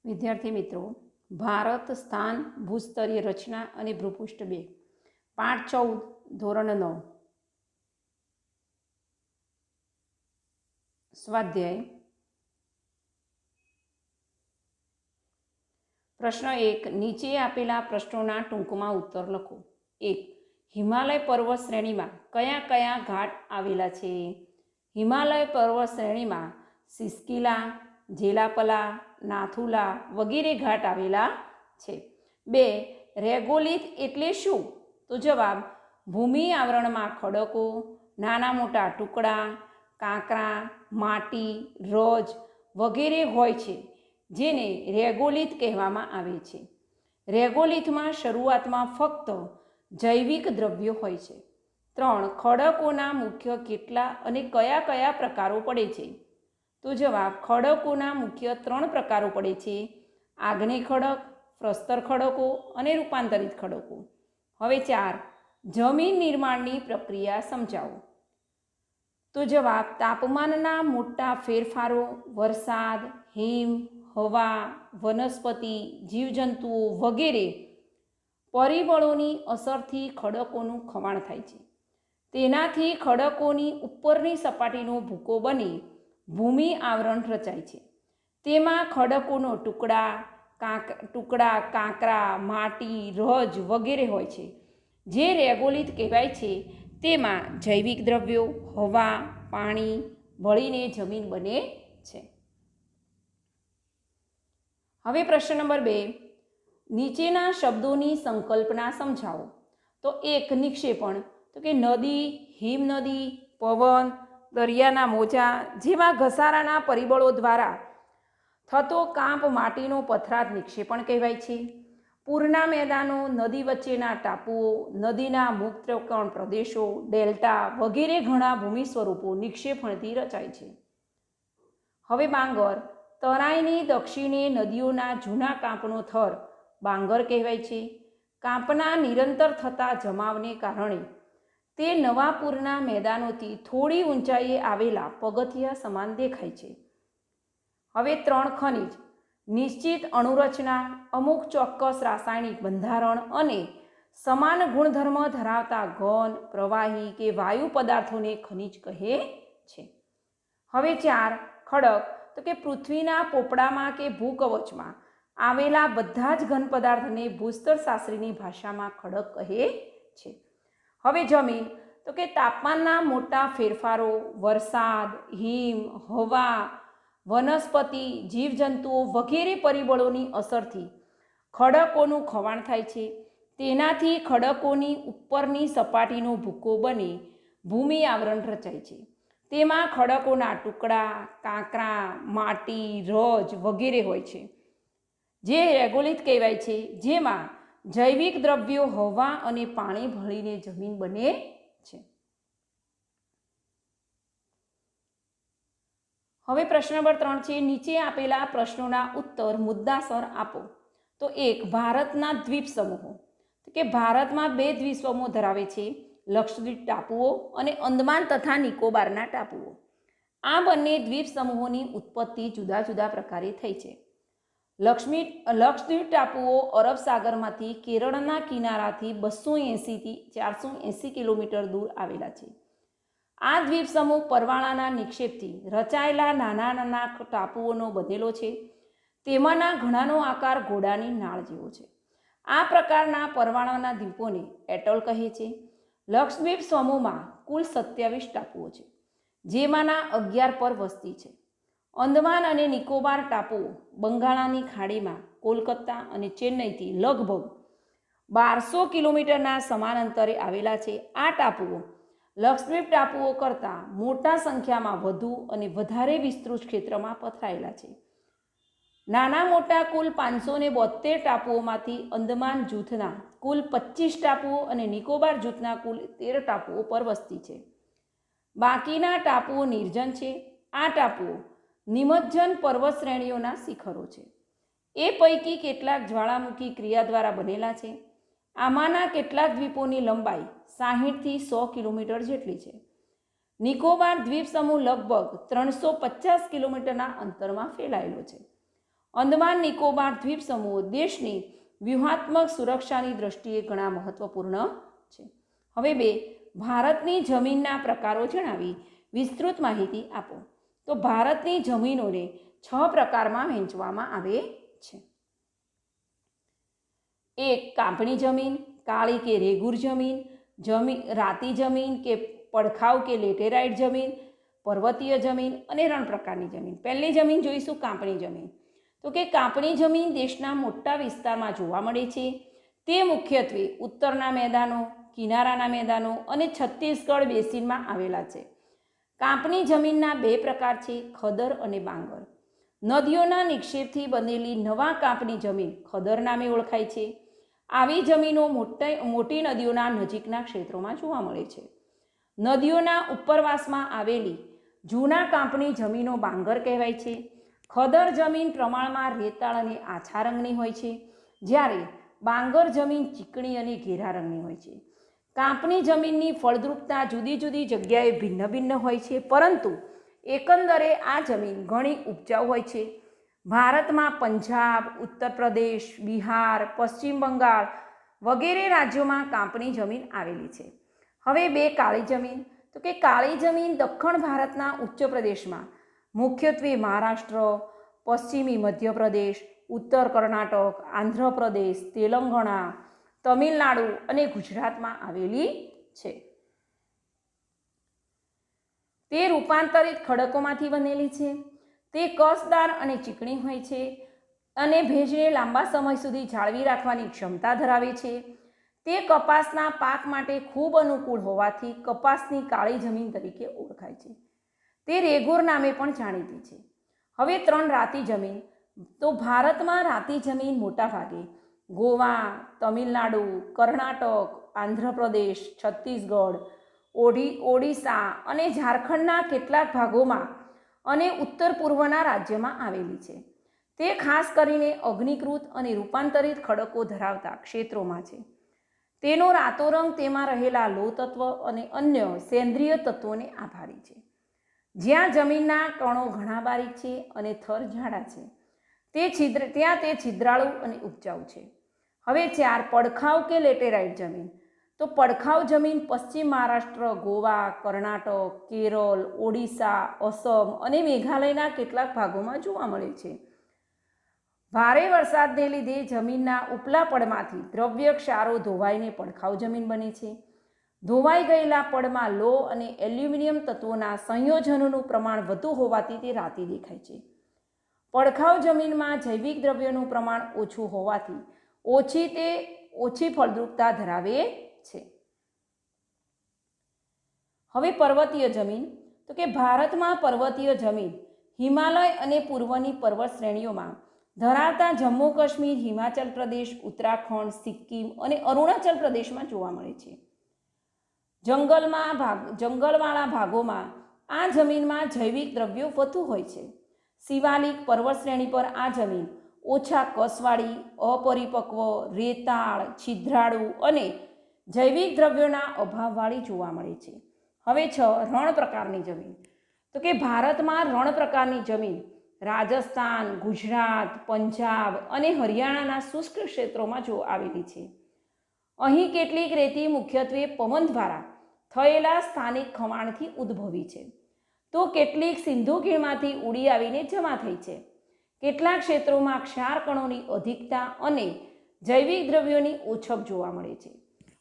વિદ્યાર્થી મિત્રો, ભારત સ્થાન ભૂસ્તરીય રચના અને ભૂપૃષ્ઠ 2 પાઠ 14 ધોરણ 9 સ્વાધ્યાય પ્રશ્ન 1 નીચે આપેલા પ્રશ્નોના ટૂંકમાં ઉત્તર લખો. 1. હિમાલય પર્વત શ્રેણીમાં કયા કયા ઘાટ આવેલા છે? હિમાલય પર્વત શ્રેણીમાં સિસ્કિલા, જેલાપલા, નાથુલા વગેરે ઘાટ આવેલા છે. 2. રેગોલિથ એટલે શું? તો જવાબ, ભૂમિ આવરણમાં ખડકો, નાના મોટા ટુકડા, કાંકરા, માટી, રજ વગેરે હોય છે, જેને રેગોલિથ કહેવામાં આવે છે. રેગોલિથમાં શરૂઆતમાં ફક્ત જૈવિક દ્રવ્યો હોય છે. 3. ખડકોના મુખ્ય કેટલા અને કયા કયા પ્રકારો પડે છે? તો જવાબ, ખડકોના મુખ્ય 3 પ્રકારો પડે છે: આગ્નેય ખડક, પ્રસ્તર ખડકો અને રૂપાંતરિત ખડકો. હવે 4. જમીન નિર્માણની પ્રક્રિયા સમજાવો. તો જવાબ, તાપમાનના મોટા ફેરફારો, વરસાદ, હિમ, હવા, વનસ્પતિ, જીવજંતુઓ વગેરે પરિબળોની અસરથી ખડકોનું ખવાણ થાય છે. તેનાથી ખડકોની ઉપરની સપાટીનો ભૂકો બની ભૂમિ આવરણ રચાય છે. તેમાં ખડકોનો ટુકડા, કાંકરા, માટી, રજ વગેરે હોય છે. જે રેગોલિથ કહેવાય છે. તેમાં જૈવિક દ્રવ્યો, હવા, પાણી ભળીને જમીન બને છે. હવે પ્રશ્ન નંબર 2. નીચેના શબ્દોની સંકલ્પના સમજાવો. તો 1. નિક્ષેપણ, તો કે નદી, હિમનદી, પવન, દરિયાના મોજા જેવા ઘસારાના પરિબળો દ્વારા થતો કાંપ માટીનો પથરાટ નિક્ષેપણ કહેવાય છે. પૂરના મેદાનો, નદી વચ્ચેના ટાપુઓ, નદીના મુક્તકણ પ્રદેશો, ડેલ્ટા વગેરે ઘણા ભૂમિ સ્વરૂપો નિક્ષેપણથી રચાય છે. હવે બાંગર, તરાઈની દક્ષિણે નદીઓના જૂના કાંપનો થર બાંગર કહેવાય છે. કાંપના નિરંતર થતા જમાવને કારણે તે નવા પૂરના મેદાનોથી થોડી ઊંચાઈએ આવેલા પગથિયા સમાન દેખાય છે. હવે 3. ખનિજ, નિશ્ચિત અણુરચના, અમુક ચોક્કસ રાસાયણિક બંધારણ અને સમાન ગુણધર્મ ધરાવતા ઘન, પ્રવાહી કે વાયુ પદાર્થોને ખનિજ કહે છે. હવે 4. ખડક, તો કે પૃથ્વીના પોપડામાં કે ભૂકવચમાં આવેલા બધા જ ઘન પદાર્થને ભૂસ્તરશાસ્ત્રીની ભાષામાં ખડક કહે છે. હવે જમીન, તો કે તાપમાનના મોટા ફેરફારો, વરસાદ, હિમ, હવા, વનસ્પતિ, જીવજંતુઓ વગેરે પરિબળોની અસરથી ખડકોનું ખવાણ થાય છે. તેનાથી ખડકોની ઉપરની સપાટીનો ભૂકો બની ભૂમિ આવરણ રચાય છે. તેમાં ખડકોના ટુકડા, કાંકરા, માટી, રજ વગેરે હોય છે, જે રેગોલિથ કહેવાય છે. જેમાં જૈવિક દ્રવ્યો, હવા અને પાણી ભળીને જમીન બને છે. હવે પ્રશ્ન નંબર 3 છે. નીચે આપેલા પ્રશ્નોના ઉત્તર મુદ્દાસર આપો. તો 1. ભારતના દ્વીપ સમૂહો, તો કે ભારતમાં 2 દ્વીપ સમૂહો ધરાવે છે: લક્ષદ્વીપ ટાપુઓ અને અંદમાન તથા નિકોબારના ટાપુઓ. આ બંને દ્વીપ સમૂહોની ઉત્પત્તિ જુદા જુદા પ્રકારે થઈ છે. લક્ષદ્વીપ ટાપુઓ અરબ સાગરમાંથી કેરળના કિનારાથી 280 થી 480 કિલોમીટર દૂર આવેલા છે. આ દ્વીપ સમૂહ પરવાળાના નિક્ષેપથી રચાયેલા નાના નાના ટાપુઓનો બનેલો છે. તેમાંના ઘણાનો આકાર ઘોડાની નાળ જેવો છે. આ પ્રકારના પરવાળાના દ્વીપોને એટોલ કહે છે. લક્ષદ્વીપ સમૂહમાં કુલ 27 ટાપુઓ છે, જેમાંના 11 પર વસ્તી છે. અંદમાન અને નિકોબાર ટાપુઓ બંગાળાની ખાડીમાં કોલકાતા અને ચેન્નઈથી લગભગ 1200 કિલોમીટરના સમાન અંતરે આવેલા છે. આ ટાપુઓ લક્ષદ્વીપ ટાપુઓ કરતાં મોટા સંખ્યામાં વધુ અને વધારે વિસ્તૃત ક્ષેત્રમાં પથરાયેલા છે. નાના મોટા કુલ 572 ટાપુઓમાંથી અંદમાન જૂથના કુલ 25 ટાપુઓ અને નિકોબાર જૂથના કુલ 13 ટાપુઓ પર વસ્તી છે. બાકીના ટાપુઓ નિર્જન છે. આ ટાપુઓ નિમજ્જન પર્વત શ્રેણીઓના શિખરો છે. એ પૈકી કેટલાક જ્વાળામુખી ક્રિયા દ્વારા બનેલા છે. આમાંના કેટલાક દ્વીપોની લંબાઈ 60 થી 100 કિલોમીટર જેટલી છે. નિકોબાર દ્વીપ સમૂહ લગભગ 350 કિલોમીટરના અંતરમાં ફેલાયેલો છે. અંદમાન નિકોબાર દ્વીપ સમૂહ દેશની વ્યૂહાત્મક સુરક્ષાની દ્રષ્ટિએ ઘણા મહત્વપૂર્ણ છે. હવે 2, ભારતની જમીનના પ્રકારો જણાવી વિસ્તૃત માહિતી આપો. તો ભારતની જમીનોને 6 પ્રકારમાં વહેંચવામાં આવે છે. 1, કાંપણી જમીન, કાળી કે રેગુર જમીન, રાતી જમીન કે પડખાવ કે લેટેરાઇટ જમીન, પર્વતીય જમીન અને રણ પ્રકારની જમીન. પહેલી જમીન જોઈશું કાંપણી જમીન. તો કે કાંપણી જમીન દેશના મોટા વિસ્તારમાં જોવા મળે છે. તે મુખ્યત્વે ઉત્તરના મેદાનો, કિનારાના મેદાનો અને છત્તીસગઢ બેસિનમાં આવેલા છે. કાંપણી જમીનના 2 પ્રકાર છે, ખદર અને બાંગર. નદીઓના નિક્ષેપથી બનેલી નવા કાંપણી જમીન ખદર નામે ઓળખાય છે. આવી જમીનો મોટી નદીઓના નજીકના ક્ષેત્રોમાં જોવા મળે છે. નદીઓના ઉપરવાસમાં આવેલી જૂના કાંપણી જમીનો બાંગર કહેવાય છે. ખદર જમીન પ્રમાણમાં રેતાળ અને આછા રંગની હોય છે, જ્યારે બાંગર જમીન ચીકણી અને ઘેરા રંગની હોય છે. કાંપણી જમીનની ફળદ્રુપતા જુદી જુદી જગ્યાએ ભિન્ન ભિન્ન હોય છે, પરંતુ એકંદરે આ જમીન ઘણી ઉપજાઉ હોય છે. ભારતમાં પંજાબ, ઉત્તર પ્રદેશ, બિહાર, પશ્ચિમ બંગાળ વગેરે રાજ્યોમાં કાંપણી જમીન આવેલી છે. હવે 2, કાળી જમીન. તો કે કાળી જમીન દક્ષિણ ભારતના ઉચ્ચ પ્રદેશમાં મુખ્યત્વે મહારાષ્ટ્ર, પશ્ચિમી મધ્યપ્રદેશ, ઉત્તર કર્ણાટક, આંધ્રપ્રદેશ, તેલંગાણા, તમિલનાડુ અને ગુજરાતમાં આવેલી છે. તે રૂપાંતરિત ખડકોમાંથી બનેલી છે. તે કસદાર અને ચીકણી હોય છે અને ભેજને લાંબા સમય સુધી જાળવી રાખવાની ક્ષમતા ધરાવે છે. તે કપાસના પાક માટે ખૂબ અનુકૂળ હોવાથી કપાસની કાળી જમીન તરીકે ઓળખાય છે. તે રેગોર નામે પણ જાણીતી છે. હવે 3, રાતી જમીન. તો ભારતમાં રાતી જમીન મોટા ભાગે ગોવા, તમિલનાડુ, કર્ણાટક, આંધ્રપ્રદેશ, છત્તીસગઢ, ઓડિશા અને ઝારખંડના કેટલાક ભાગોમાં અને ઉત્તર પૂર્વના રાજ્યમાં આવેલી છે. તે ખાસ કરીને અગ્નિકૃત અને રૂપાંતરિત ખડકો ધરાવતા ક્ષેત્રોમાં છે. તેનો રાતો રંગ તેમાં રહેલા લોહ તત્વ અને અન્ય સેન્દ્રિય તત્વોને આભારી છે. જ્યાં જમીનના કણો ઘણા બારીક છે અને થર જાડા છે, ત્યાં તે છિદ્રાળુ અને ઉપજાઉ છે. હવે 4, પડખાવ કે લેટેરાઇટ જમીન. તો પડખાવ જમીન પશ્ચિમ મહારાષ્ટ્ર, ગોવા, કર્ણાટક, કેરળ, ઓડિશા, અસમ અને મેઘાલયના કેટલાક ભાગોમાં જોવા મળે છે. ભારે વરસાદને લીધે જમીનના ઉપલા પડમાંથી દ્રવ્ય ક્ષારો ધોવાઈને પડખાવ જમીન બને છે. ધોવાઈ ગયેલા પડમાં લોહ અને એલ્યુમિનિયમ તત્વોના સંયોજનોનું પ્રમાણ વધુ હોવાથી તે રાતી દેખાય છે. પડખાવ જમીનમાં જૈવિક દ્રવ્યોનું પ્રમાણ ઓછું હોવાથી ઓછી ફળદ્રુપતા ધરાવે છે. હવે પર્વતીય જમીન. તો કે ભારતમાં પર્વતીય જમીન હિમાલય અને પૂર્વની પર્વત શ્રેણીઓમાં ધરાવતા જમ્મુ કાશ્મીર, હિમાચલ પ્રદેશ, ઉત્તરાખંડ, સિક્કિમ અને અરુણાચલ પ્રદેશમાં જોવા મળે છે. જંગલવાળા ભાગોમાં આ જમીનમાં જૈવિક દ્રવ્યો વધુ હોય છે. શિવાલિક પર્વત શ્રેણી પર આ જમીન ઓછા કસવાળી, અપરિપક્વ, રેતાળ, છિદ્રાળુ અને જૈવિક દ્રવ્યોના અભાવવાળી જોવા મળે છે. હવે 6, રણ પ્રકારની જમીન. તો કે ભારતમાં રણ પ્રકારની જમીન રાજસ્થાન, ગુજરાત, પંજાબ અને હરિયાણાના શુષ્ક ક્ષેત્રોમાં આવેલી છે. અહીં કેટલીક રેતી મુખ્યત્વે પવન દ્વારા થયેલા સ્થાનિક ખવાણથી ઉદ્ભવી છે, તો કેટલીક સિંધુ ખીણમાંથી ઉડી આવીને જમા થઈ છે. કેટલાક ક્ષેત્રોમાં ક્ષાર કણોની અધિકતા અને જૈવિક દ્રવ્યોની ઓછપ જોવા મળે છે.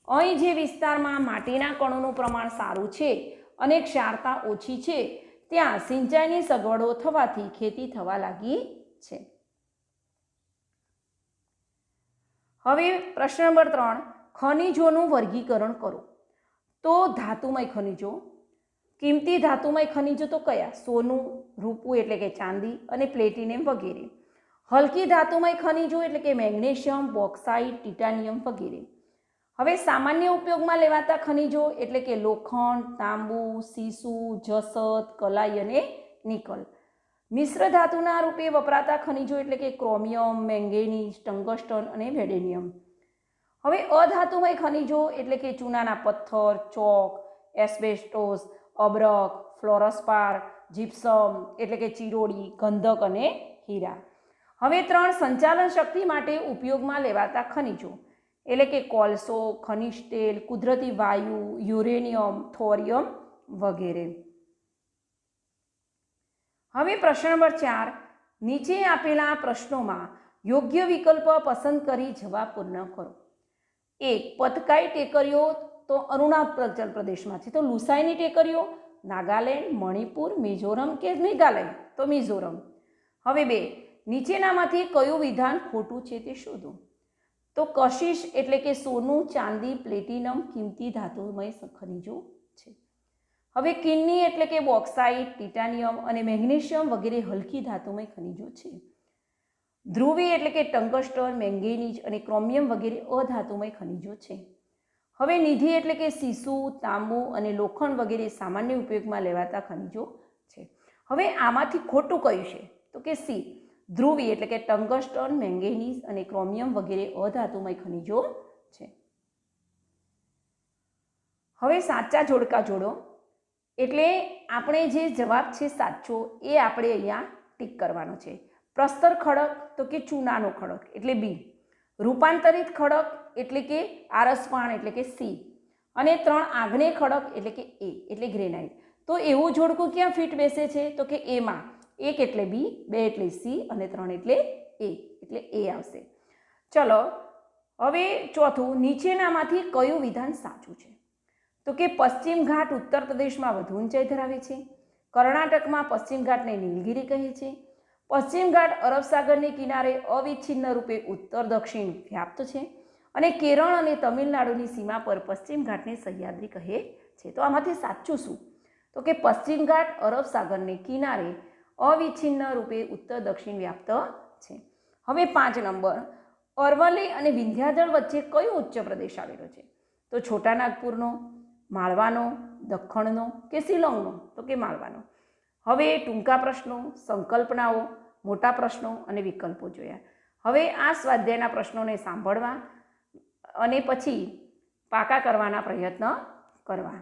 અહીં જે વિસ્તારમાં માટીના કણોનું પ્રમાણ સારું છે અને ક્ષારતા ઓછી છે, ત્યાં સિંચાઈની સગવડો થવાથી ખેતી થવા લાગી છે. હવે પ્રશ્ન નંબર 3, ખનિજોનું વર્ગીકરણ કરો. તો ધાતુમય ખનિજો. કિંમતી ધાતુમય ખનિજો તો કયા? સોનું, રૂપું એટલે કે ચાંદી અને પ્લેટિનિયમ વગેરે. હલકી ધાતુમય ખનિજો એટલે કે મેગ્નેશિયમ, બોક્સાઇટ, ટિટાનિયમ વગેરે. હવે સામાન્ય ઉપયોગમાં લેવાતા ખનિજો એટલે કે લોખંડ, તાંબુ, સીસુ, જસત, કલાઈ અને નિકલ. મિશ્ર ધાતુના રૂપે વપરાતા ખનિજો એટલે કે ક્રોમિયમ, મેંગેનીઝ, ટંગસ્ટન અને વેડેનિયમ. હવે અધાતુમય ખનિજો એટલે કે ચૂનાના પથ્થર, ચોક, એસ્બેસ્ટોસ, અબરખ, ફ્લોરસ્પાર, જીપ્સમ એટલે કે ચિરોડી, ગંધક અને હીરા. હવે 3 સંચાલન શક્તિ માટે ઉપયોગમાં લેવાતા ખનિજો, એટલે કે કોલસો, ખનિજ તેલ, કુદરતી વાયુ, યુરેનિયમ, થોરિયમ વગેરે. હવે પ્રશ્ન નંબર 4, નીચે આપેલા પ્રશ્નોમાં યોગ્ય વિકલ્પ પસંદ કરી જવાબ પૂર્ણ કરો. 1. પતકાઈ ટેકરીઓ તો અરુણાચલ પ્રદેશમાં છે, તો લુસાઈની ટેકરીઓ નાગાલેન્ડ, મણિપુર, મિઝોરમ કે મેઘાલય, તો મિઝોરમ. હવે 2, નીચેનામાંથી કયું વિધાન ખોટું છે તે શોધો. તો કશિશ એટલે કે સોનું, ચાંદી, પ્લેટિનમ કિંમતી ધાતુમય ખનિજો છે. હવે કિડની એટલે કે બોક્સાઇટ, ટિટાનિયમ અને મેગ્નેશિયમ વગેરે હલકી ધાતુમય ખનિજો છે. ધ્રુવી એટલે કે ટંગસ્ટન, મેંગેનીઝ અને ક્રોમિયમ વગેરે અધાતુમય ખનિજો છે. હવે નિધિ એટલે કે સીસુ, તાંબુ અને લોખંડ વગેરે સામાન્ય ઉપયોગમાં લેવાતા ખનિજો છે. હવે આમાંથી ખોટું કયું છે? તો કે સી, ધ્રુવી એટલે કે ટંગસ્ટન, મેંગેનીઝ અને ક્રોમિયમ વગેરે અધાતુમય ખનિજો છે. હવે સાચા જોડકા જોડો, એટલે આપણે જે જવાબ છે સાચો એ આપણે અહીંયા ટીક કરવાનો છે. પ્રસ્તર ખડક તો કે ચૂનાનો ખડક એટલે બી, રૂપાંતરિત ખડક એટલે કે આરસપાણ એટલે કે સી, અને 3 આગ્નેય ખડક એટલે કે એ એટલે ગ્રેનાઇટ. તો એવું જોડકું ક્યાં ફિટ બેસે છે? તો કે એમાં. 1 એટલે બી, 2 એટલે સી અને 3 એટલે એ, એટલે એ આવશે. ચલો હવે ચોથું, નીચેનામાંથી કયું વિધાન સાચું છે? તો કે પશ્ચિમ ઘાટ ઉત્તર પ્રદેશમાં વધુ ઊંચાઈ ધરાવે છે, કર્ણાટકમાં પશ્ચિમ ઘાટને નીલગિરી કહે છે, પશ્ચિમ ઘાટ અરબ સાગરની કિનારે અવિચ્છિન્ન રૂપે ઉત્તર દક્ષિણ વ્યાપ્ત છે, અને કેરળ અને તમિલનાડુની સીમા પર પશ્ચિમ ઘાટને સહ્યાદ્રી કહે છે. તો આમાંથી સાચું શું? તો કે પશ્ચિમ ઘાટ અરબ સાગરને કિનારે અવિચ્છિન્ન રૂપે ઉત્તર દક્ષિણ વ્યાપ્ત છે. હવે 5 નંબર, અરવલ્લી અને વિંધ્યાચલ વચ્ચે કયો ઉચ્ચ પ્રદેશ આવેલો છે? તો છોટાનાગપુરનો, માળવાનો, દખ્ખણનો કે શિલોંગનો? તો કે માળવાનો. હવે ટૂંકા પ્રશ્નો, સંકલ્પનાઓ, મોટા પ્રશ્નો અને વિકલ્પો જોયા. હવે આ સ્વાધ્યાયના પ્રશ્નોને સાંભળવા અને પછી પાકા કરવાના પ્રયત્ન કરવા.